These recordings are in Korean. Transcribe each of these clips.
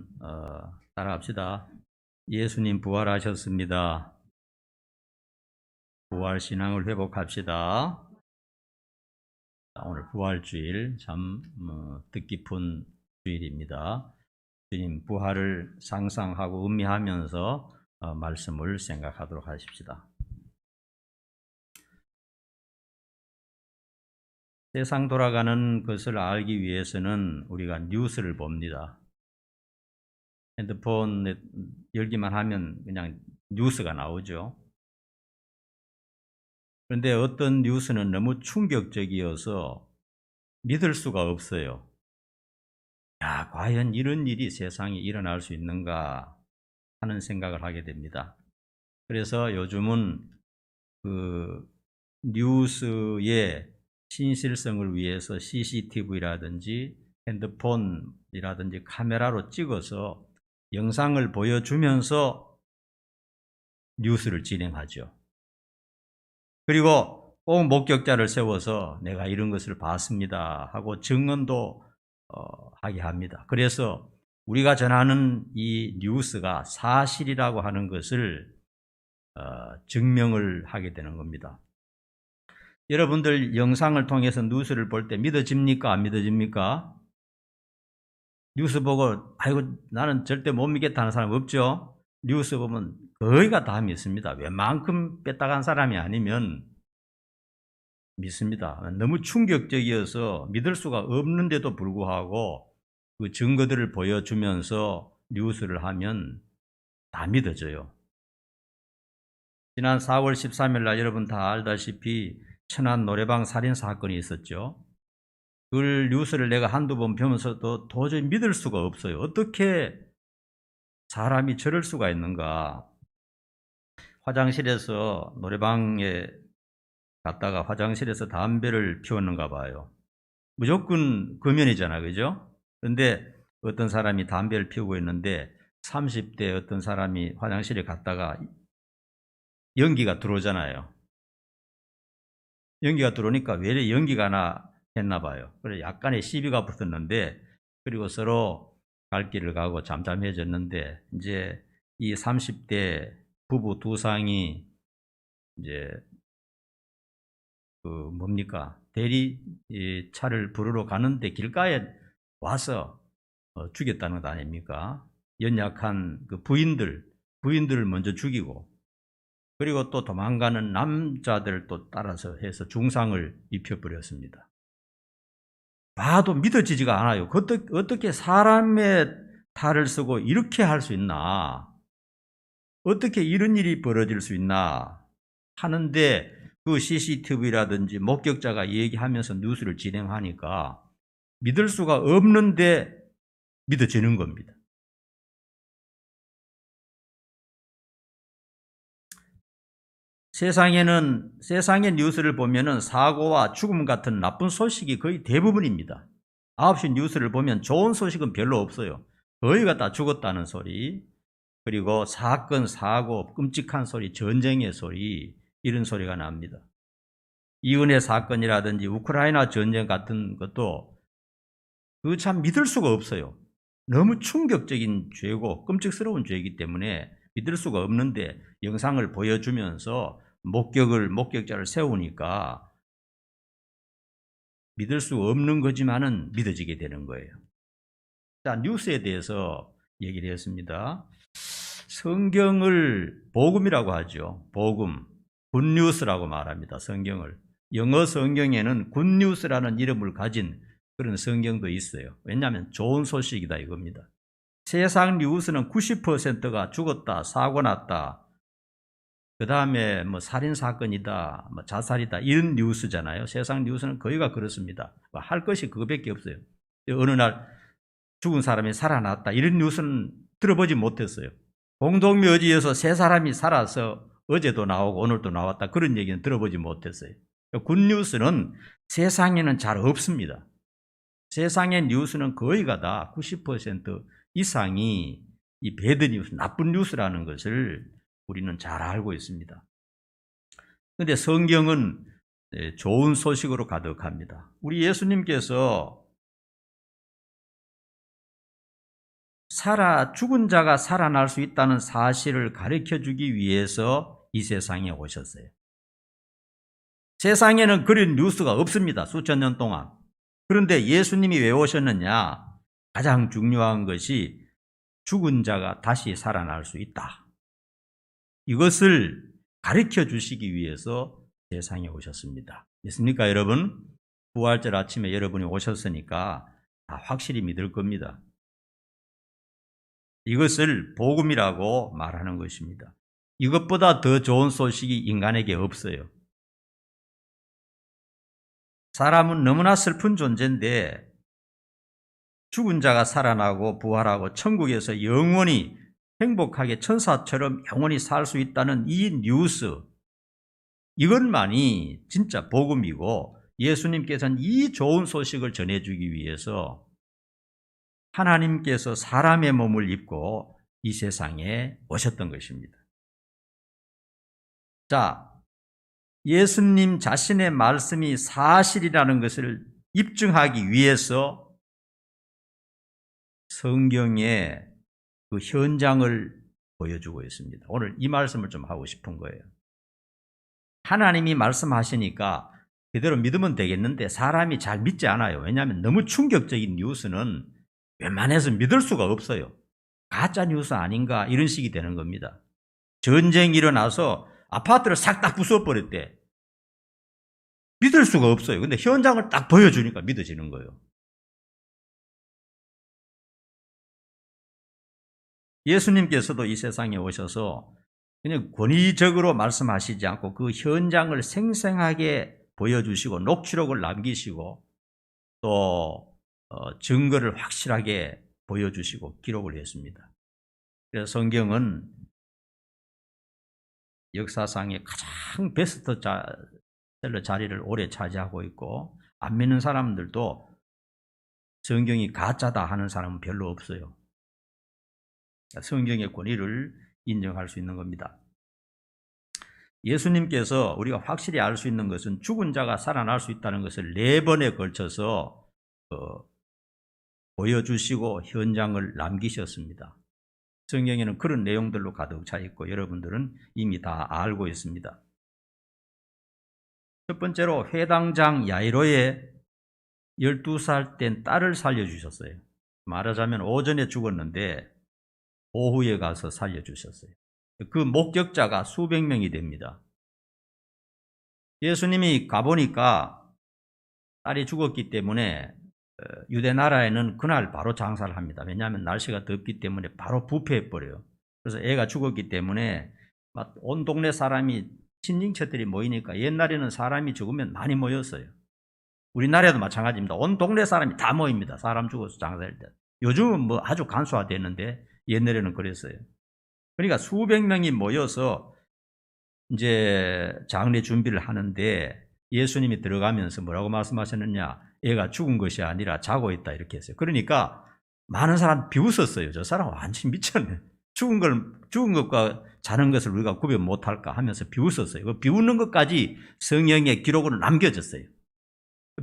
여러분 따라합시다. 예수님 부활하셨습니다. 부활신앙을 회복합시다. 오늘 부활주일 참 뜻깊은 주일입니다. 주님 부활을 상상하고 음미하면서 말씀을 생각하도록 하십시다. 세상 돌아가는 것을 알기 위해서는 우리가 뉴스를 봅니다. 핸드폰 열기만 하면 그냥 뉴스가 나오죠. 그런데 어떤 뉴스는 너무 충격적이어서 믿을 수가 없어요. 야, 과연 이런 일이 세상에 일어날 수 있는가 하는 생각을 하게 됩니다. 그래서 요즘은 그 뉴스의 신실성을 위해서 CCTV라든지 핸드폰이라든지 카메라로 찍어서 영상을 보여주면서 뉴스를 진행하죠. 그리고 꼭 목격자를 세워서 내가 이런 것을 봤습니다 하고 증언도 하게 합니다. 그래서 우리가 전하는 이 뉴스가 사실이라고 하는 것을 증명을 하게 되는 겁니다. 여러분들 영상을 통해서 뉴스를 볼 때 믿어집니까? 안 믿어집니까? 뉴스 보고 아이고 나는 절대 못 믿겠다 하는 사람 없죠? 뉴스 보면 거의가 다 믿습니다. 웬만큼 뺐다간 사람이 아니면 믿습니다. 너무 충격적이어서 믿을 수가 없는데도 불구하고 그 증거들을 보여주면서 뉴스를 하면 다 믿어져요. 지난 4월 13일 날 여러분 다 알다시피 천안 노래방 살인 사건이 있었죠. 그 뉴스를 내가 한두 번 보면서도 도저히 믿을 수가 없어요. 어떻게 사람이 저럴 수가 있는가. 화장실에서 노래방에 갔다가 화장실에서 담배를 피웠는가 봐요. 무조건 금연이잖아, 그죠? 근데 어떤 사람이 담배를 피우고 있는데 30대 어떤 사람이 화장실에 갔다가 연기가 들어오잖아요. 연기가 들어오니까 왜 이래 연기가 나 했나 봐요. 그래서 약간의 시비가 붙었는데 그리고 서로 갈 길을 가고 잠잠해졌는데 이제 이 30대 부부 두 쌍이 이제 대리 차를 부르러 가는데 길가에 와서 죽였다는 것 아닙니까? 연약한 그 부인들을 먼저 죽이고 그리고 또 도망가는 남자들 또 따라서 해서 중상을 입혀버렸습니다. 봐도 믿어지지가 않아요. 어떻게 사람의 탈을 쓰고 이렇게 할 수 있나? 어떻게 이런 일이 벌어질 수 있나? 하는데 그 CCTV라든지 목격자가 얘기하면서 뉴스를 진행하니까 믿을 수가 없는데 믿어지는 겁니다. 세상의 뉴스를 보면은 사고와 죽음 같은 나쁜 소식이 거의 대부분입니다. 9시 뉴스를 보면 좋은 소식은 별로 없어요. 거의가 다 죽었다는 소리, 그리고 사건, 사고, 끔찍한 소리, 전쟁의 소리, 이런 소리가 납니다. 이은혜 사건이라든지 우크라이나 전쟁 같은 것도 그 참 믿을 수가 없어요. 너무 충격적인 죄고 끔찍스러운 죄이기 때문에 믿을 수가 없는데 영상을 보여주면서 목격자를 세우니까 믿을 수 없는 거지만은 믿어지게 되는 거예요. 자, 뉴스에 대해서 얘기를 했습니다. 성경을 복음이라고 하죠. 복음, 굿뉴스라고 말합니다. 성경을. 영어 성경에는 굿뉴스라는 이름을 가진 그런 성경도 있어요. 왜냐하면 좋은 소식이다 이겁니다. 세상 뉴스는 90%가 죽었다, 사고 났다, 그 다음에 뭐 살인사건이다, 뭐 자살이다, 이런 뉴스잖아요. 세상 뉴스는 거의가 그렇습니다. 할 것이 그거밖에 없어요. 어느 날 죽은 사람이 살아났다, 이런 뉴스는 들어보지 못했어요. 공동묘지에서 세 사람이 살아서 어제도 나오고 오늘도 나왔다, 그런 얘기는 들어보지 못했어요. 굿뉴스는 세상에는 잘 없습니다. 세상의 뉴스는 거의가 다 90% 이상이 이 배드 뉴스, 나쁜 뉴스라는 것을 우리는 잘 알고 있습니다. 그런데 성경은 좋은 소식으로 가득합니다. 우리 예수님께서 죽은 자가 살아날 수 있다는 사실을 가르쳐 주기 위해서 이 세상에 오셨어요. 세상에는 그런 뉴스가 없습니다. 수천 년 동안. 그런데 예수님이 왜 오셨느냐? 가장 중요한 것이 죽은 자가 다시 살아날 수 있다. 이것을 가르쳐 주시기 위해서 세상에 오셨습니다. 믿습니까, 여러분? 부활절 아침에 여러분이 오셨으니까 다 확실히 믿을 겁니다. 이것을 복음이라고 말하는 것입니다. 이것보다 더 좋은 소식이 인간에게 없어요. 사람은 너무나 슬픈 존재인데 죽은 자가 살아나고 부활하고 천국에서 영원히 행복하게 천사처럼 영원히 살 수 있다는 이 뉴스, 이것만이 진짜 복음이고 예수님께서는 이 좋은 소식을 전해주기 위해서 하나님께서 사람의 몸을 입고 이 세상에 오셨던 것입니다. 자, 예수님 자신의 말씀이 사실이라는 것을 입증하기 위해서 성경의 그 현장을 보여주고 있습니다. 오늘 이 말씀을 좀 하고 싶은 거예요. 하나님이 말씀하시니까 그대로 믿으면 되겠는데 사람이 잘 믿지 않아요. 왜냐하면 너무 충격적인 뉴스는 웬만해서 믿을 수가 없어요. 가짜 뉴스 아닌가 이런 식이 되는 겁니다. 전쟁이 일어나서 아파트를 싹 다 부숴버렸대. 믿을 수가 없어요. 근데 현장을 딱 보여주니까 믿어지는 거예요. 예수님께서도 이 세상에 오셔서 그냥 권위적으로 말씀하시지 않고 그 현장을 생생하게 보여주시고 녹취록을 남기시고 또 증거를 확실하게 보여주시고 기록을 했습니다. 그래서 성경은 역사상의 가장 베스트셀러 자리를 오래 차지하고 있고 안 믿는 사람들도 성경이 가짜다 하는 사람은 별로 없어요. 성경의 권위를 인정할 수 있는 겁니다. 예수님께서 우리가 확실히 알 수 있는 것은 죽은 자가 살아날 수 있다는 것을 4번에 걸쳐서 보여주시고 현장을 남기셨습니다. 성경에는 그런 내용들로 가득 차 있고 여러분들은 이미 다 알고 있습니다. 첫 번째로 회당장 야이로의 12살 된 딸을 살려주셨어요. 말하자면 오전에 죽었는데 오후에 가서 살려주셨어요. 그 목격자가 수백 명이 됩니다. 예수님이 가보니까 딸이 죽었기 때문에 유대 나라에는 그날 바로 장사를 합니다. 왜냐하면 날씨가 덥기 때문에 바로 부패해버려요. 그래서 애가 죽었기 때문에 막 온 동네 사람이 친인척들이 모이니까 옛날에는 사람이 죽으면 많이 모였어요. 우리나라에도 마찬가지입니다. 온 동네 사람이 다 모입니다. 사람 죽어서 장사할 때. 요즘은 뭐 아주 간소화됐는데 옛날에는 그랬어요. 그러니까 수백 명이 모여서 이제 장례 준비를 하는데 예수님이 들어가면서 뭐라고 말씀하셨느냐? 애가 죽은 것이 아니라 자고 있다 이렇게 했어요. 그러니까 많은 사람 비웃었어요. 저 사람 완전 미쳤네. 죽은 것과 자는 것을 우리가 구별 못할까 하면서 비웃었어요. 그 비웃는 것까지 성경의 기록으로 남겨졌어요.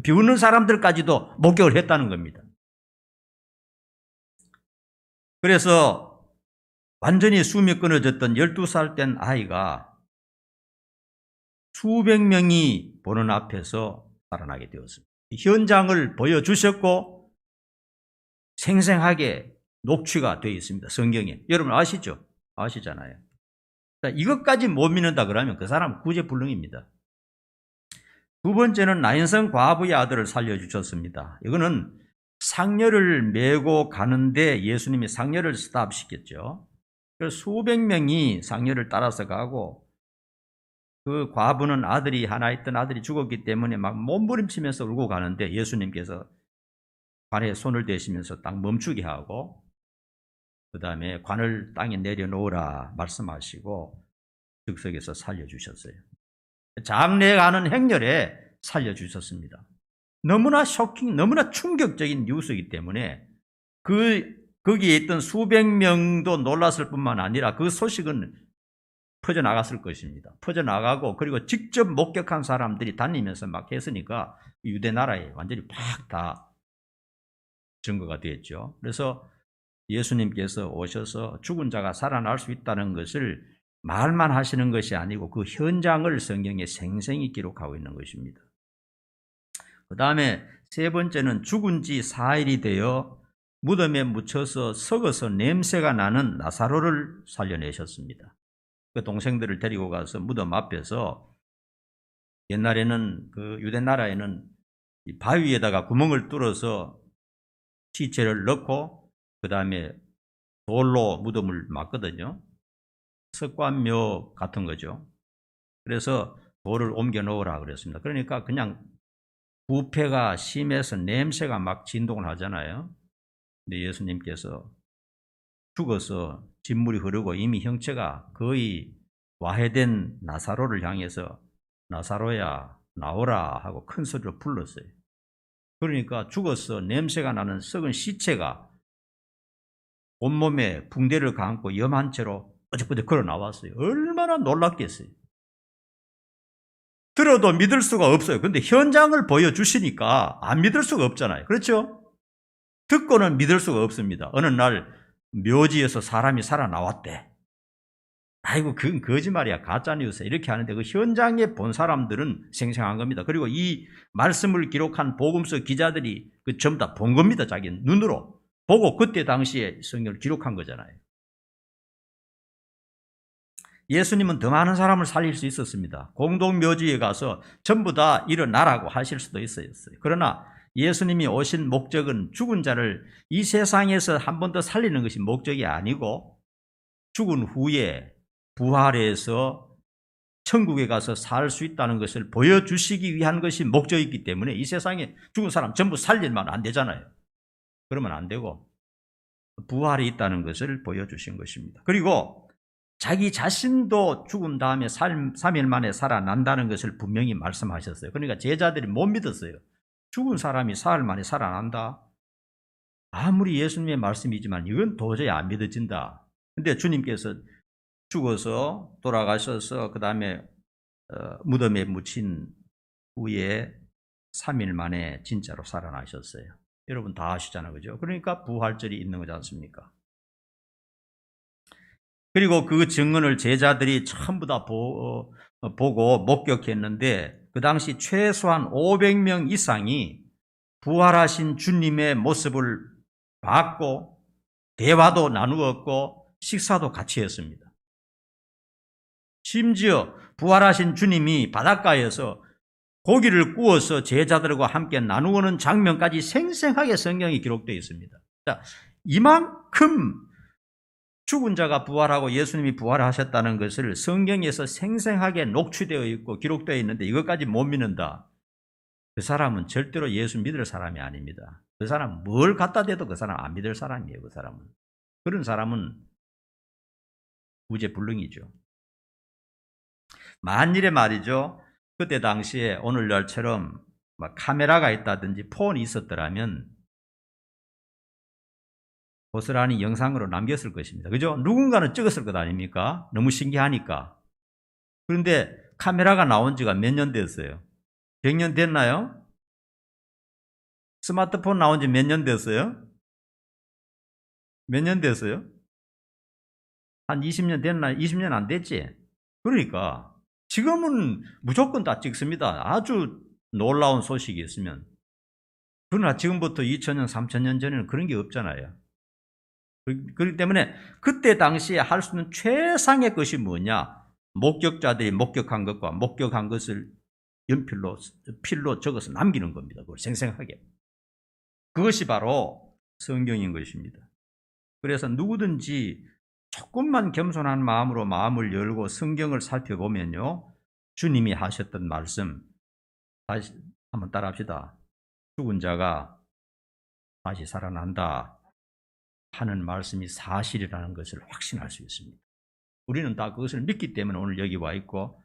비웃는 사람들까지도 목격을 했다는 겁니다. 그래서 완전히 숨이 끊어졌던 12살 된 아이가 수백 명이 보는 앞에서 살아나게 되었습니다. 현장을 보여주셨고 생생하게 녹취가 되어 있습니다. 성경에. 여러분 아시죠? 아시잖아요. 이것까지 못 믿는다 그러면 그 사람 구제불능입니다. 두 번째는 나인성 과부의 아들을 살려주셨습니다. 이거는 상녀를 메고 가는데 예수님이 상녀를 스탑시켰죠. 그래서 수백 명이 상녀를 따라서 가고 그 과부는 아들이 하나 있던 아들이 죽었기 때문에 막 몸부림치면서 울고 가는데 예수님께서 관에 손을 대시면서 딱 멈추게 하고 그 다음에 관을 땅에 내려놓으라 말씀하시고 즉석에서 살려주셨어요. 장례 가는 행렬에 살려주셨습니다. 너무나 너무나 충격적인 뉴스이기 때문에 거기에 있던 수백 명도 놀랐을 뿐만 아니라 그 소식은 퍼져나갔을 것입니다. 퍼져나가고 그리고 직접 목격한 사람들이 다니면서 막 했으니까 유대 나라에 완전히 팍 다 증거가 됐죠. 그래서 예수님께서 오셔서 죽은 자가 살아날 수 있다는 것을 말만 하시는 것이 아니고 그 현장을 성경에 생생히 기록하고 있는 것입니다. 그 다음에 세 번째는 죽은 지 4일이 되어 무덤에 묻혀서 썩어서 냄새가 나는 나사로를 살려내셨습니다. 그 동생들을 데리고 가서 무덤 앞에서, 옛날에는 그 유대 나라에는 이 바위에다가 구멍을 뚫어서 시체를 넣고 그 다음에 돌로 무덤을 막거든요. 석관묘 같은 거죠. 그래서 돌을 옮겨 놓으라 그랬습니다. 그러니까 그냥 부패가 심해서 냄새가 막 진동을 하잖아요. 근데 예수님께서 죽어서 진물이 흐르고 이미 형체가 거의 와해된 나사로를 향해서 나사로야 나오라 하고 큰 소리로 불렀어요. 그러니까 죽어서 냄새가 나는 썩은 시체가 온몸에 붕대를 감고 염한 채로 어저께 걸어 나왔어요. 얼마나 놀랐겠어요. 들어도 믿을 수가 없어요. 근데 현장을 보여주시니까 안 믿을 수가 없잖아요. 그렇죠? 듣고는 믿을 수가 없습니다. 어느 날 묘지에서 사람이 살아나왔대. 아이고 그건 거짓말이야, 가짜뉴스 이렇게 하는데 그 현장에 본 사람들은 생생한 겁니다. 그리고 이 말씀을 기록한 복음서 기자들이 그 전부 다 본 겁니다. 자기 눈으로 보고 그때 당시에 성경을 기록한 거잖아요. 예수님은 더 많은 사람을 살릴 수 있었습니다. 공동묘지에 가서 전부 다 일어나라고 하실 수도 있었어요. 그러나 예수님이 오신 목적은 죽은 자를 이 세상에서 한 번 더 살리는 것이 목적이 아니고 죽은 후에 부활해서 천국에 가서 살 수 있다는 것을 보여주시기 위한 것이 목적이기 때문에 이 세상에 죽은 사람 전부 살릴만 안 되잖아요. 그러면 안 되고 부활이 있다는 것을 보여주신 것입니다. 그리고 자기 자신도 죽은 다음에 3일 만에 살아난다는 것을 분명히 말씀하셨어요. 그러니까 제자들이 못 믿었어요. 죽은 사람이 사흘 만에 살아난다? 아무리 예수님의 말씀이지만 이건 도저히 안 믿어진다. 근데 주님께서 죽어서 돌아가셔서 그 다음에 무덤에 묻힌 후에 3일 만에 진짜로 살아나셨어요. 여러분 다 아시잖아요. 그죠? 그러니까 부활절이 있는 거지 않습니까? 그리고 그 증언을 제자들이 전부 다 보고 목격했는데 그 당시 최소한 500명 이상이 부활하신 주님의 모습을 봤고 대화도 나누었고 식사도 같이 했습니다. 심지어 부활하신 주님이 바닷가에서 고기를 구워서 제자들과 함께 나누는 장면까지 생생하게 성경에 기록되어 있습니다. 자, 이만큼 죽은 자가 부활하고 예수님이 부활하셨다는 것을 성경에서 생생하게 녹취되어 있고 기록되어 있는데 이것까지 못 믿는다. 그 사람은 절대로 예수 믿을 사람이 아닙니다. 그 사람은 뭘 갖다 대도 그 사람 안 믿을 사람이에요. 그 사람은. 그런 사람은 구제불능이죠. 만일에 말이죠, 그때 당시에 오늘날처럼 막 카메라가 있다든지 폰이 있었더라면 고스란히 영상으로 남겼을 것입니다. 그죠? 누군가는 찍었을 것 아닙니까? 너무 신기하니까. 그런데 카메라가 나온 지가 몇 년 됐어요? 100년 됐나요? 스마트폰 나온 지 몇 년 됐어요? 몇 년 됐어요? 한 20년 됐나요? 20년 안 됐지? 그러니까 지금은 무조건 다 찍습니다. 아주 놀라운 소식이 있으면. 그러나 지금부터 2000년, 3000년 전에는 그런 게 없잖아요. 그렇기 때문에 그때 당시에 할 수 있는 최상의 것이 뭐냐? 목격자들이 목격한 것과 목격한 것을 연필로, 필로 적어서 남기는 겁니다. 그걸 생생하게. 그것이 바로 성경인 것입니다. 그래서 누구든지 조금만 겸손한 마음으로 마음을 열고 성경을 살펴보면요, 주님이 하셨던 말씀, 다시 한번 따라합시다. 죽은 자가 다시 살아난다 하는 말씀이 사실이라는 것을 확신할 수 있습니다. 우리는 다 그것을 믿기 때문에 오늘 여기 와 있고,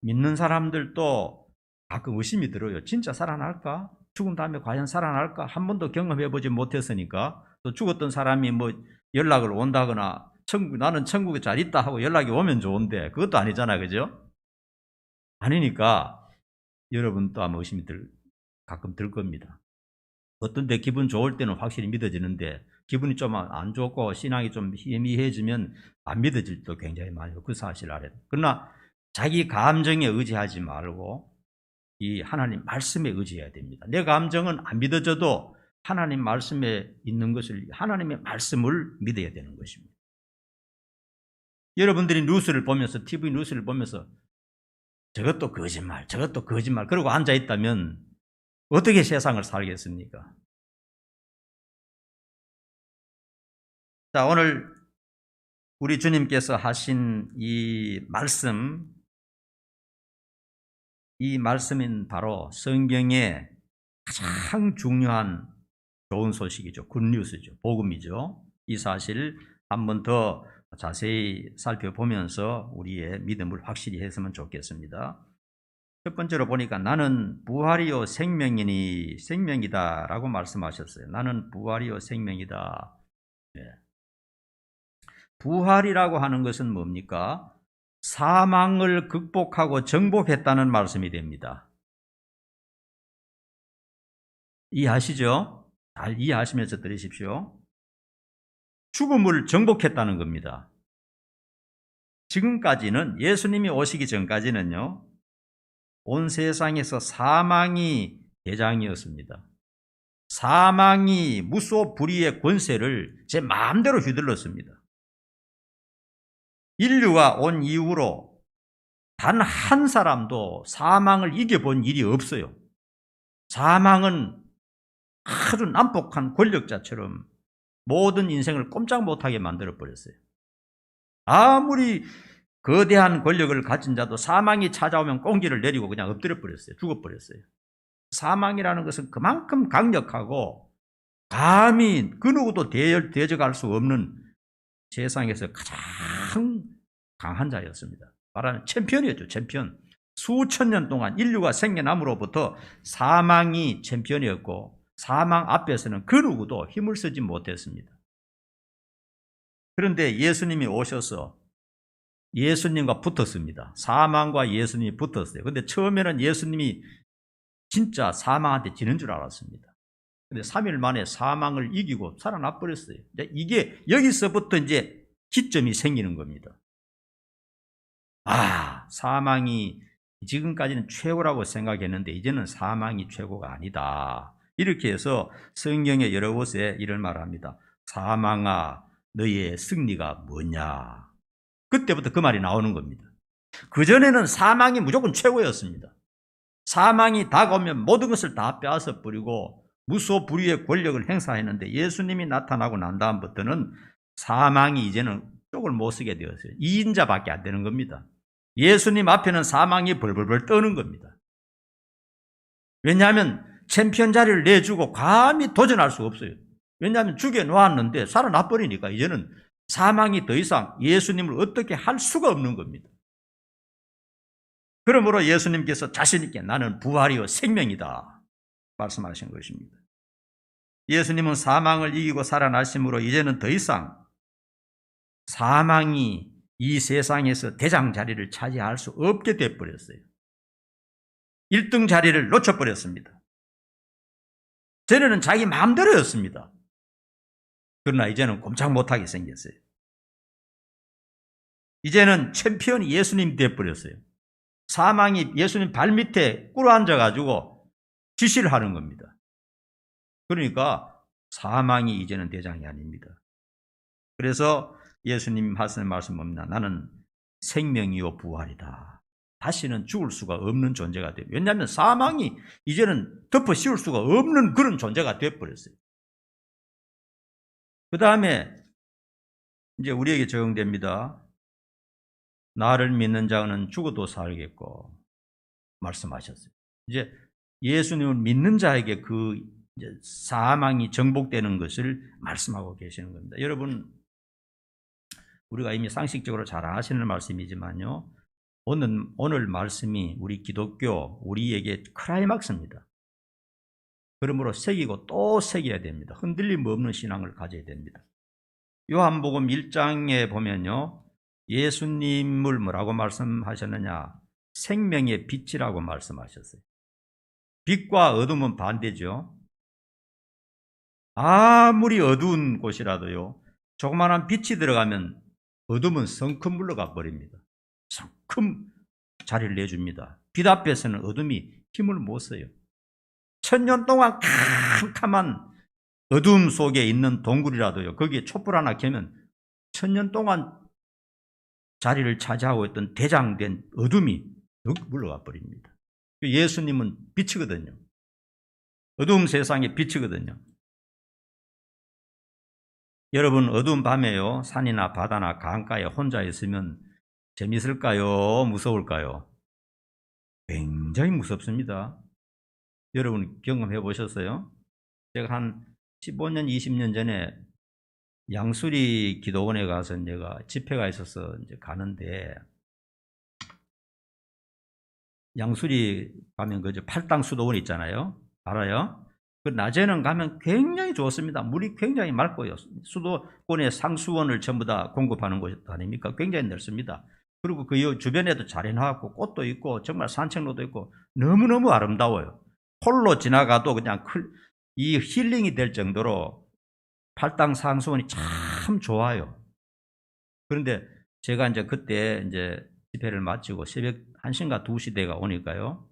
믿는 사람들도 가끔 의심이 들어요. 진짜 살아날까? 죽은 다음에 과연 살아날까? 한 번도 경험해보지 못했으니까. 또 죽었던 사람이 뭐 연락을 온다거나 나는 천국에 잘 있다 하고 연락이 오면 좋은데 그것도 아니잖아요. 그죠? 아니니까 여러분도 아마 의심이 가끔 들 겁니다. 어떤 데 기분 좋을 때는 확실히 믿어지는데 기분이 좀 안 좋고 신앙이 좀 희미해지면 안 믿어질 때도 굉장히 많아요. 그 사실 아래. 그러나 자기 감정에 의지하지 말고 이 하나님 말씀에 의지해야 됩니다. 내 감정은 안 믿어져도 하나님 말씀에 있는 것을, 하나님의 말씀을 믿어야 되는 것입니다. 여러분들이 뉴스를 보면서, TV 뉴스를 보면서 저것도 거짓말, 저것도 거짓말 그러고 앉아있다면 어떻게 세상을 살겠습니까? 자, 오늘 우리 주님께서 하신 이 말씀인 바로 성경의 가장 중요한 좋은 소식이죠. 굿뉴스죠. 복음이죠. 이 사실 한 번 더 자세히 살펴보면서 우리의 믿음을 확실히 했으면 좋겠습니다. 첫 번째로 보니까 나는 부활이요 생명이다 라고 말씀하셨어요. 나는 부활이요 생명이다. 네. 부활이라고 하는 것은 뭡니까? 사망을 극복하고 정복했다는 말씀이 됩니다. 이해하시죠? 잘 이해하시면서 들으십시오. 죽음을 정복했다는 겁니다. 지금까지는, 예수님이 오시기 전까지는요, 온 세상에서 사망이 대장이었습니다. 사망이 무소불위의 권세를 제 마음대로 휘둘렀습니다. 인류가 온 이후로 단 한 사람도 사망을 이겨본 일이 없어요. 사망은 아주 난폭한 권력자처럼 모든 인생을 꼼짝 못하게 만들어버렸어요. 아무리 거대한 권력을 가진 자도 사망이 찾아오면 꽁기를 내리고 그냥 엎드려버렸어요. 죽어버렸어요. 사망이라는 것은 그만큼 강력하고 감히 그 누구도 대적할 수 없는 세상에서 가장 강한 자였습니다. 말하는 챔피언이었죠. 챔피언. 수천 년 동안 인류가 생겨남으로부터 사망이 챔피언이었고 사망 앞에서는 그 누구도 힘을 쓰지 못했습니다. 그런데 예수님이 오셔서 예수님과 붙었습니다. 사망과 예수님이 붙었어요. 그런데 처음에는 예수님이 진짜 사망한테 지는 줄 알았습니다. 그런데 3일 만에 사망을 이기고 살아나 버렸어요. 이게 여기서부터 이제 기점이 생기는 겁니다. 아, 사망이 지금까지는 최고라고 생각했는데 이제는 사망이 최고가 아니다. 이렇게 해서 성경의 여러 곳에 이런 말을 합니다. 사망아, 너의 승리가 뭐냐? 그때부터 그 말이 나오는 겁니다. 그전에는 사망이 무조건 최고였습니다. 사망이 다가오면 모든 것을 다 빼앗아 버리고 무소불위의 권력을 행사했는데 예수님이 나타나고 난 다음부터는 사망이 이제는 쪽을 못 쓰게 되었어요. 2인자밖에 안 되는 겁니다. 예수님 앞에는 사망이 벌벌벌 떠는 겁니다. 왜냐하면 챔피언 자리를 내주고 감히 도전할 수 없어요. 왜냐하면 죽여놓았는데 살아나 버리니까 이제는 사망이 더 이상 예수님을 어떻게 할 수가 없는 겁니다. 그러므로 예수님께서 자신 있게 나는 부활이요 생명이다 말씀하신 것입니다. 예수님은 사망을 이기고 살아나심으로 이제는 더 이상 사망이 이 세상에서 대장 자리를 차지할 수 없게 되어버렸어요. 1등 자리를 놓쳐버렸습니다. 전에는 자기 마음대로였습니다. 그러나 이제는 꼼짝 못하게 생겼어요. 이제는 챔피언이 예수님이 되어버렸어요. 사망이 예수님 발밑에 꿇어앉아가지고 지시를 하는 겁니다. 그러니까 사망이 이제는 대장이 아닙니다. 그래서 예수님 하시는 말씀 뭡니다. 나는 생명이요 부활이다. 다시는 죽을 수가 없는 존재가 돼요. 왜냐하면 사망이 이제는 덮어 씌울 수가 없는 그런 존재가 되어버렸어요. 그 다음에 이제 우리에게 적용됩니다. 나를 믿는 자는 죽어도 살겠고 말씀하셨어요. 이제 예수님을 믿는 자에게 그 이제 사망이 정복되는 것을 말씀하고 계시는 겁니다. 여러분, 우리가 이미 상식적으로 잘 아시는 말씀이지만요. 오늘 말씀이 우리 기독교, 우리에게 클라이막스입니다. 그러므로 새기고 또 새겨야 됩니다. 흔들림 없는 신앙을 가져야 됩니다. 요한복음 1장에 보면요. 예수님을 뭐라고 말씀하셨느냐? 생명의 빛이라고 말씀하셨어요. 빛과 어둠은 반대죠. 아무리 어두운 곳이라도요, 조그마한 빛이 들어가면 어둠은 성큼 물러가 버립니다. 성큼 자리를 내줍니다. 빛 앞에서는 어둠이 힘을 못 써요. 1000년 동안 캄캄한 어둠 속에 있는 동굴이라도요, 거기에 촛불 하나 켜면 1000년 동안 자리를 차지하고 있던 대장된 어둠이 득 물러가 버립니다. 예수님은 빛이거든요. 어두운 세상의 빛이거든요. 여러분, 어두운 밤에요, 산이나 바다나 강가에 혼자 있으면 재밌을까요? 무서울까요? 굉장히 무섭습니다. 여러분 경험해 보셨어요? 제가 한 15년, 20년 전에 양수리 기도원에 가서 내가 집회가 있어서 이제 가는데, 양수리 가면 그저 팔당 수도원 있잖아요. 알아요? 그 낮에는 가면 굉장히 좋습니다. 물이 굉장히 맑고요. 수도권의 상수원을 전부 다 공급하는 곳 아닙니까? 굉장히 넓습니다. 그리고 그 주변에도 잘 해놨고 꽃도 있고 정말 산책로도 있고 너무너무 아름다워요. 홀로 지나가도 그냥 이 힐링이 될 정도로 팔당 상수원이 참 좋아요. 그런데 제가 이제 그때 이제 집회를 마치고 새벽 1시인가 2시 대가 오니까요,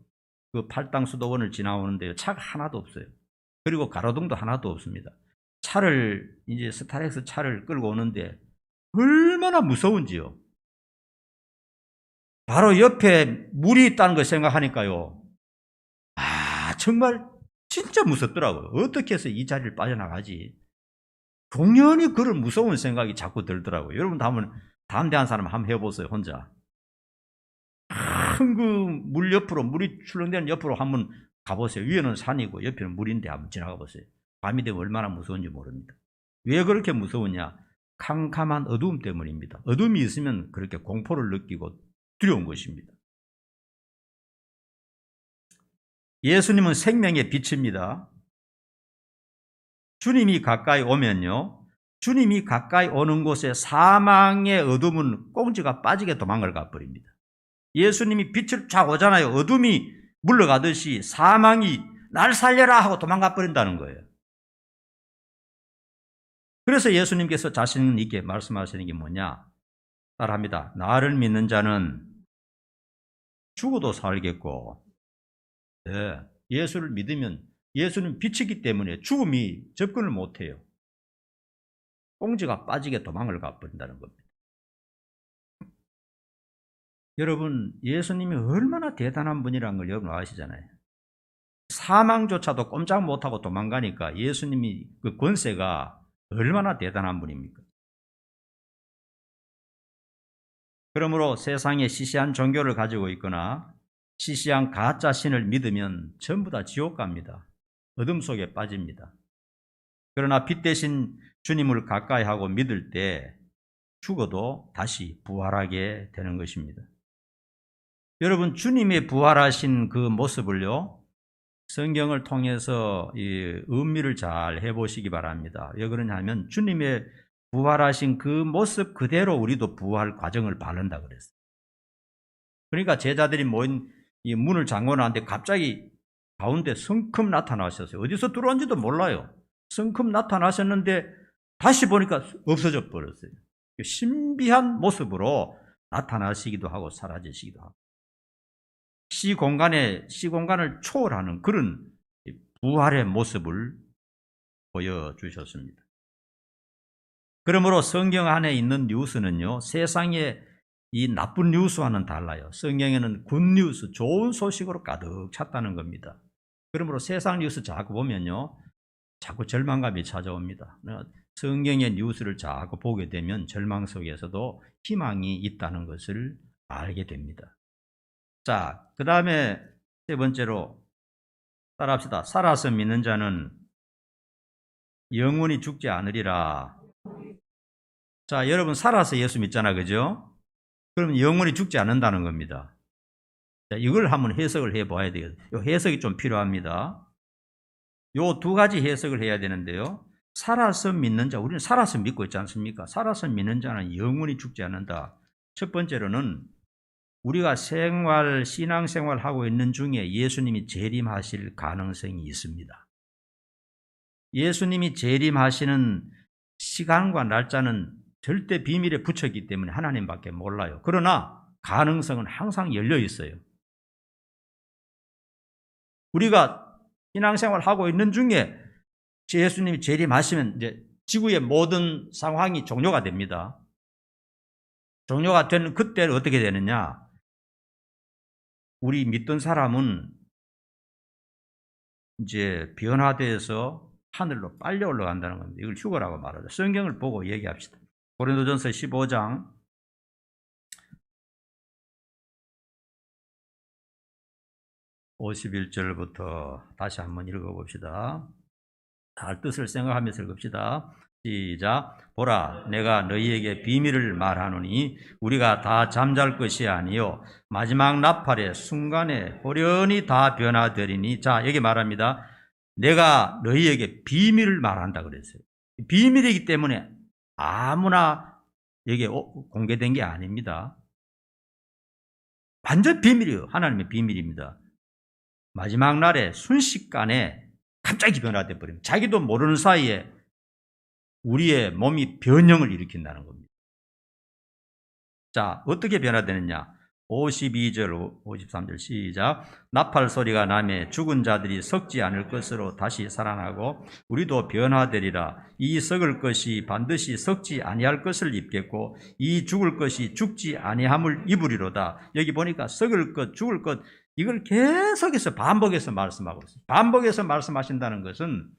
그 팔당 수도원을 지나오는데요, 차가 하나도 없어요. 그리고 가로등도 하나도 없습니다. 차를 이제 스타렉스 차를 끌고 오는데 얼마나 무서운지요. 바로 옆에 물이 있다는 걸 생각하니까요, 정말 진짜 무섭더라고요. 어떻게 해서 이 자리를 빠져나가지? 동연히 그런 무서운 생각이 자꾸 들더라고요. 여러분도 담 대한 사람 한번 해보세요. 혼자 큰 그 물 옆으로, 물이 출렁대는 옆으로 한번 가보세요. 위에는 산이고 옆에는 물인데 한번 지나가 보세요. 밤이 되면 얼마나 무서운지 모릅니다. 왜 그렇게 무서우냐? 캄캄한 어두움 때문입니다. 어둠이 있으면 그렇게 공포를 느끼고 두려운 것입니다. 예수님은 생명의 빛입니다. 주님이 가까이 오면요, 주님이 가까이 오는 곳에 사망의 어둠은 꽁지가 빠지게 도망을 가버립니다. 예수님이 빛을 쫙 오잖아요. 어둠이 물러가듯이 사망이 날 살려라 하고 도망가 버린다는 거예요. 그래서 예수님께서 자신 있게 말씀하시는 게 뭐냐? 따라합니다. 나를 믿는 자는 죽어도 살겠고, 네, 예수를 믿으면, 예수는 빛이기 때문에 죽음이 접근을 못해요. 꽁지가 빠지게 도망을 가버린다는 겁니다. 여러분, 예수님이 얼마나 대단한 분이라는 걸 여러분 아시잖아요. 사망조차도 꼼짝 못하고 도망가니까 예수님이 그 권세가 얼마나 대단한 분입니까? 그러므로 세상에 시시한 종교를 가지고 있거나 시시한 가짜 신을 믿으면 전부 다 지옥 갑니다. 어둠 속에 빠집니다. 그러나 빛 대신 주님을 가까이 하고 믿을 때 죽어도 다시 부활하게 되는 것입니다. 여러분, 주님의 부활하신 그 모습을요, 성경을 통해서 이 음미를 잘 해보시기 바랍니다. 왜 그러냐 하면 주님의 부활하신 그 모습 그대로 우리도 부활 과정을 밟는다 그랬어요. 그러니까 제자들이 모인 이 문을 잠궈 놨는데 갑자기 가운데 성큼 나타나셨어요. 어디서 들어온지도 몰라요. 성큼 나타나셨는데 다시 보니까 없어져 버렸어요. 신비한 모습으로 나타나시기도 하고 사라지시기도 하고, 시공간을 초월하는 그런 부활의 모습을 보여주셨습니다. 그러므로 성경 안에 있는 뉴스는요, 세상의 이 나쁜 뉴스와는 달라요. 성경에는 굿뉴스, 좋은 소식으로 가득 찼다는 겁니다. 그러므로 세상 뉴스 자꾸 보면요, 자꾸 절망감이 찾아옵니다. 성경의 뉴스를 자꾸 보게 되면 절망 속에서도 희망이 있다는 것을 알게 됩니다. 자, 그 다음에 세 번째로 따라합시다. 살아서 믿는 자는 영원히 죽지 않으리라. 자, 여러분 살아서 예수 믿잖아, 그죠? 그러면 영원히 죽지 않는다는 겁니다. 자, 이걸 한번 해석을 해봐야 돼요. 이 해석이 좀 필요합니다. 요 두 가지 해석을 해야 되는데요. 살아서 믿는 자, 우리는 살아서 믿고 있지 않습니까? 살아서 믿는 자는 영원히 죽지 않는다. 첫 번째로는 우리가 신앙생활 하고 있는 중에 예수님이 재림하실 가능성이 있습니다. 예수님이 재림하시는 시간과 날짜는 절대 비밀에 붙였기 때문에 하나님밖에 몰라요. 그러나 가능성은 항상 열려 있어요. 우리가 신앙생활을 하고 있는 중에 예수님이 재림하시면 이제 지구의 모든 상황이 종료가 됩니다. 종료가 되는 그때는 어떻게 되느냐? 우리 믿던 사람은 이제 변화돼서 하늘로 빨리 올라간다는 겁니다. 이걸 휴거라고 말하죠. 성경을 보고 얘기합시다. 고린도전서 15장 51절부터 다시 한번 읽어봅시다. 잘 뜻을 생각하면서 읽읍시다. 시작. 보라, 내가 너희에게 비밀을 말하노니 우리가 다 잠잘 것이 아니요 마지막 나팔의 순간에 호련히 다 변화되리니. 자, 여기 말합니다. 내가 너희에게 비밀을 말한다 그랬어요. 비밀이기 때문에 아무나 여기에 공개된 게 아닙니다. 완전 비밀이에요. 하나님의 비밀입니다. 마지막 날에 순식간에 갑자기 변화돼 버립니다. 자기도 모르는 사이에 우리의 몸이 변형을 일으킨다는 겁니다. 자, 어떻게 변화되느냐? 52절, 53절 시작. 나팔 소리가 나매 죽은 자들이 썩지 않을 것으로 다시 살아나고 우리도 변화되리라. 이 썩을 것이 반드시 썩지 아니할 것을 입겠고 이 죽을 것이 죽지 아니함을 입으리로다. 여기 보니까 썩을 것, 죽을 것, 이걸 계속해서 반복해서 말씀하고 있습니다. 반복해서 말씀하신다는 것은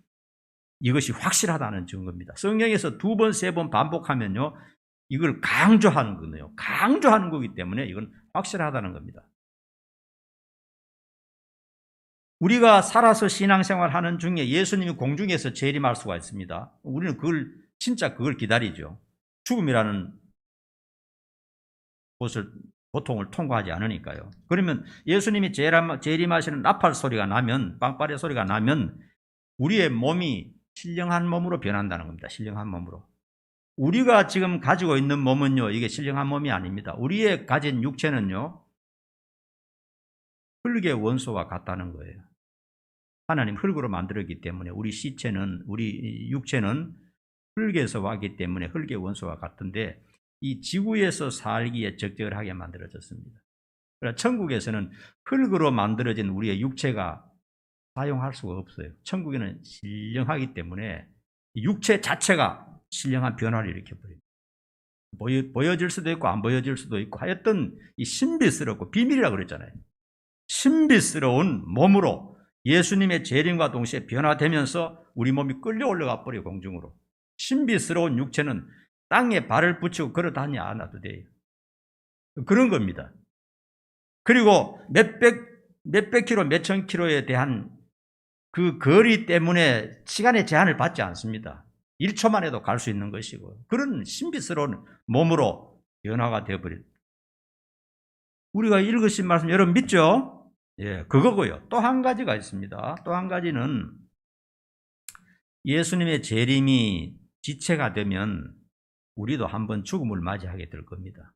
이것이 확실하다는 증거입니다. 성경에서 2번, 3번 반복하면요, 이걸 강조하는 거네요. 강조하는 거기 때문에 이건 확실하다는 겁니다. 우리가 살아서 신앙생활 하는 중에 예수님이 공중에서 재림할 수가 있습니다. 우리는 진짜 그걸 기다리죠. 죽음이라는 곳을, 고통을 통과하지 않으니까요. 그러면 예수님이 재림하시는 나팔 소리가 나면, 빵빠레 소리가 나면 우리의 몸이 신령한 몸으로 변한다는 겁니다. 신령한 몸으로. 우리가 지금 가지고 있는 몸은요, 이게 신령한 몸이 아닙니다. 우리의 가진 육체는요, 흙의 원소와 같다는 거예요. 하나님 흙으로 만들었기 때문에 우리 육체는 흙에서 왔기 때문에 흙의 원소와 같은데 이 지구에서 살기에 적절하게 만들어졌습니다. 그러나 천국에서는 흙으로 만들어진 우리의 육체가 사용할 수가 없어요. 천국에는 신령하기 때문에 육체 자체가 신령한 변화를 일으켜버립니다. 보여질 수도 있고 안 보여질 수도 있고 하여튼 이 신비스럽고 비밀이라고 그랬잖아요. 신비스러운 몸으로 예수님의 재림과 동시에 변화되면서 우리 몸이 끌려 올라가 버려요. 공중으로. 신비스러운 육체는 땅에 발을 붙이고 걸어 다니지 않아도 돼요. 그런 겁니다. 그리고 몇백 킬로, 몇천 킬로에 대한 그 거리 때문에 시간의 제한을 받지 않습니다. 1초만 해도 갈 수 있는 것이고 그런 신비스러운 몸으로 변화가 되어버립니다. 우리가 읽으신 말씀 여러분 믿죠? 예, 그거고요. 또 한 가지가 있습니다. 또 한 가지는 예수님의 재림이 지체가 되면 우리도 한번 죽음을 맞이하게 될 겁니다.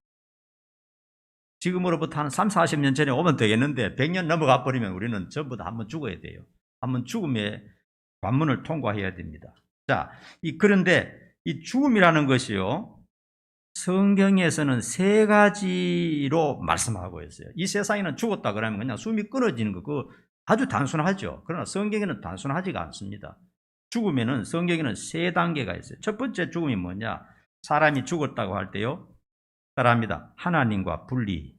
지금으로부터 한 3, 40년 전에 오면 되겠는데 100년 넘어가 버리면 우리는 전부 다 한번 죽어야 돼요. 한번 죽음의 관문을 통과해야 됩니다. 자, 그런데 이 죽음이라는 것이요, 성경에서는 3가지로 말씀하고 있어요. 이 세상에는 죽었다 그러면 그냥 숨이 끊어지는 거, 그거 아주 단순하죠. 그러나 성경에는 단순하지가 않습니다. 죽음에는 성경에는 3단계가 있어요. 첫 번째 죽음이 뭐냐? 사람이 죽었다고 할 때요, 따라합니다. 하나님과 분리.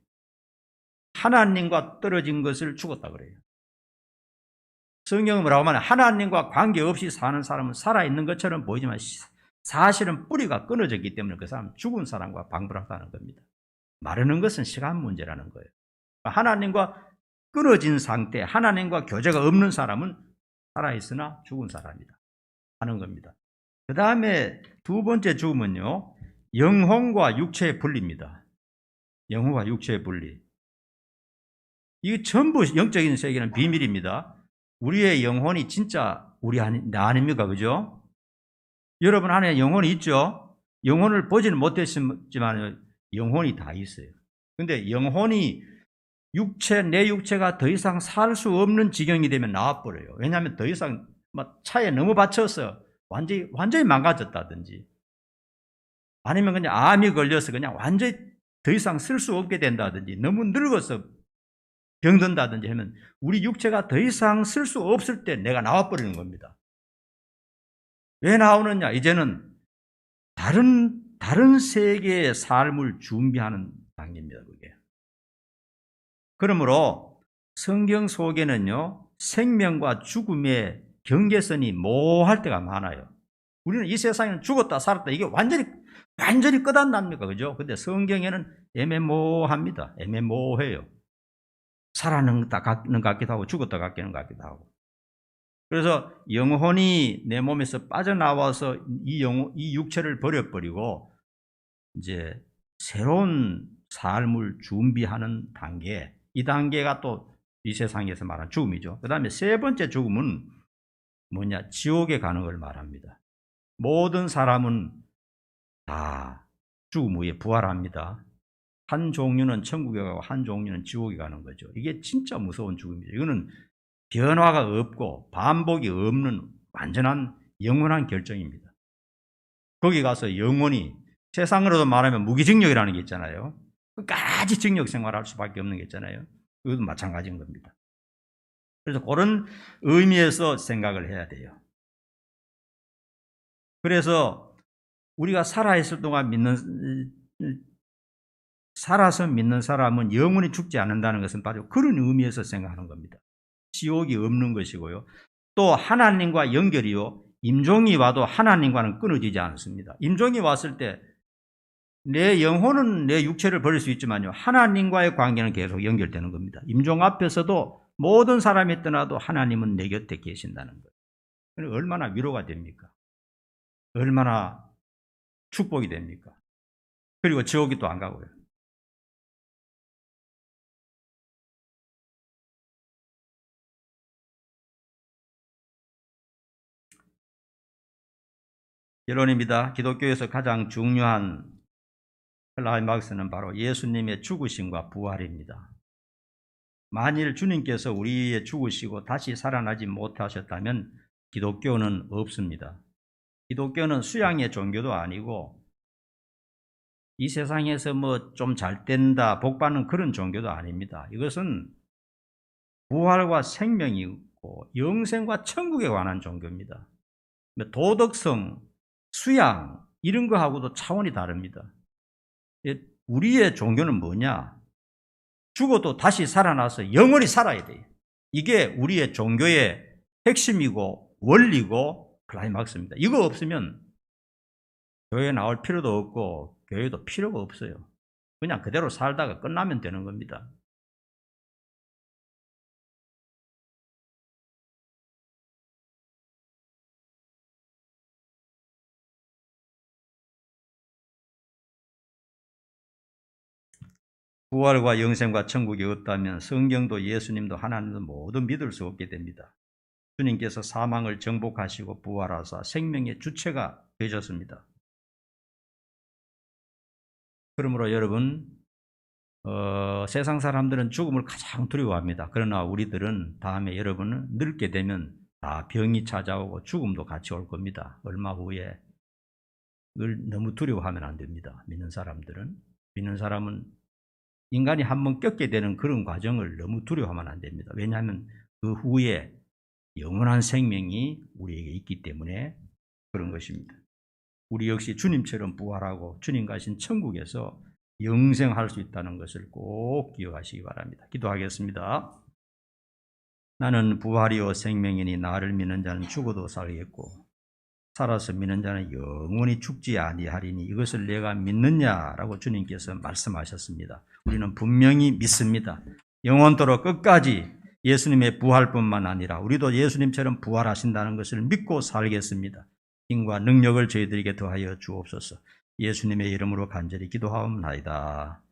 하나님과 떨어진 것을 죽었다 그래요. 성경은 뭐라고 하면 하나님과 관계없이 사는 사람은 살아있는 것처럼 보이지만 사실은 뿌리가 끊어졌기 때문에 그 사람은 죽은 사람과 방불하다는 겁니다. 마르는 것은 시간 문제라는 거예요. 하나님과 끊어진 상태, 하나님과 교제가 없는 사람은 살아있으나 죽은 사람이다 하는 겁니다. 그 다음에 2번째 죽음은요, 영혼과 육체의 분리입니다. 영혼과 육체의 분리. 이게 전부 영적인 세계는 비밀입니다. 우리의 영혼이 진짜 나 아닙니까? 그죠? 여러분 안에 영혼이 있죠? 영혼을 보지는 못했지만 영혼이 다 있어요. 근데 영혼이 내 육체가 더 이상 살 수 없는 지경이 되면 나와버려요. 왜냐하면 더 이상 막 차에 너무 받쳐서 완전히 망가졌다든지, 아니면 그냥 암이 걸려서 그냥 완전히 더 이상 쓸 수 없게 된다든지, 너무 늙어서 병든다든지 하면 우리 육체가 더 이상 쓸 수 없을 때 내가 나와버리는 겁니다. 왜 나오느냐? 이제는 다른 세계의 삶을 준비하는 단계입니다, 그게. 그러므로 성경 속에는요, 생명과 죽음의 경계선이 모호할 때가 많아요. 우리는 이 세상에는 죽었다 살았다 이게 완전히 끝안납니까? 그죠? 근데 성경에는 애매모호합니다. 애매모호해요. 살아는 것 같기도 하고 죽었다 같기는 같기도 하고. 그래서 영혼이 내 몸에서 빠져나와서 이 육체를 버려버리고 이제 새로운 삶을 준비하는 단계, 이 단계가 또 이 세상에서 말하는 죽음이죠. 그 다음에 세 번째 죽음은 뭐냐? 지옥에 가는 걸 말합니다. 모든 사람은 다 죽음 후에 부활합니다. 한 종류는 천국에 가고 한 종류는 지옥에 가는 거죠. 이게 진짜 무서운 죽음이죠. 이거는 변화가 없고 반복이 없는 완전한 영원한 결정입니다. 거기 가서 영원히, 세상으로도 말하면 무기징역이라는 게 있잖아요. 끝까지 징역 생활할 수밖에 없는 게 있잖아요. 그것도 마찬가지인 겁니다. 그래서 그런 의미에서 생각을 해야 돼요. 그래서 우리가 살아있을 동안 살아서 믿는 사람은 영원히 죽지 않는다는 것은 바로 그런 의미에서 생각하는 겁니다. 지옥이 없는 것이고요. 또 하나님과 연결이요, 임종이 와도 하나님과는 끊어지지 않습니다. 임종이 왔을 때 내 영혼은 내 육체를 버릴 수 있지만요, 하나님과의 관계는 계속 연결되는 겁니다. 임종 앞에서도 모든 사람이 떠나도 하나님은 내 곁에 계신다는 거예요. 얼마나 위로가 됩니까? 얼마나 축복이 됩니까? 그리고 지옥이 또 안 가고요. 결론입니다. 기독교에서 가장 중요한 클라이막스는 바로 예수님의 죽으심과 부활입니다. 만일 주님께서 우리의 죽으시고 다시 살아나지 못하셨다면 기독교는 없습니다. 기독교는 수양의 종교도 아니고 이 세상에서 뭐 좀 잘 된다, 복 받는 그런 종교도 아닙니다. 이것은 부활과 생명이고 영생과 천국에 관한 종교입니다. 도덕성, 수양 이런 거하고도 차원이 다릅니다. 우리의 종교는 뭐냐? 죽어도 다시 살아나서 영원히 살아야 돼요. 이게 우리의 종교의 핵심이고 원리고 클라이막스입니다. 이거 없으면 교회 나올 필요도 없고 교회도 필요가 없어요. 그냥 그대로 살다가 끝나면 되는 겁니다. 부활과 영생과 천국이 없다면 성경도 예수님도 하나님도 모두 믿을 수 없게 됩니다. 주님께서 사망을 정복하시고 부활하사 생명의 주체가 되셨습니다. 그러므로 여러분, 세상 사람들은 죽음을 가장 두려워합니다. 그러나 우리들은 다음에 여러분은 늙게 되면 다 병이 찾아오고 죽음도 같이 올 겁니다. 얼마 후에. 그걸 너무 두려워하면 안 됩니다. 믿는 사람은 인간이 한번 겪게 되는 그런 과정을 너무 두려워하면 안 됩니다. 왜냐하면 그 후에 영원한 생명이 우리에게 있기 때문에 그런 것입니다. 우리 역시 주님처럼 부활하고 주님 가신 천국에서 영생할 수 있다는 것을 꼭 기억하시기 바랍니다. 기도하겠습니다. 나는 부활이요 생명이니 나를 믿는 자는 죽어도 살겠고 살아서 믿는 자는 영원히 죽지 아니하리니 이것을 내가 믿느냐라고 주님께서 말씀하셨습니다. 우리는 분명히 믿습니다. 영원토록 끝까지 예수님의 부활뿐만 아니라 우리도 예수님처럼 부활하신다는 것을 믿고 살겠습니다. 힘과 능력을 저희들에게 더하여 주옵소서. 예수님의 이름으로 간절히 기도하옵나이다.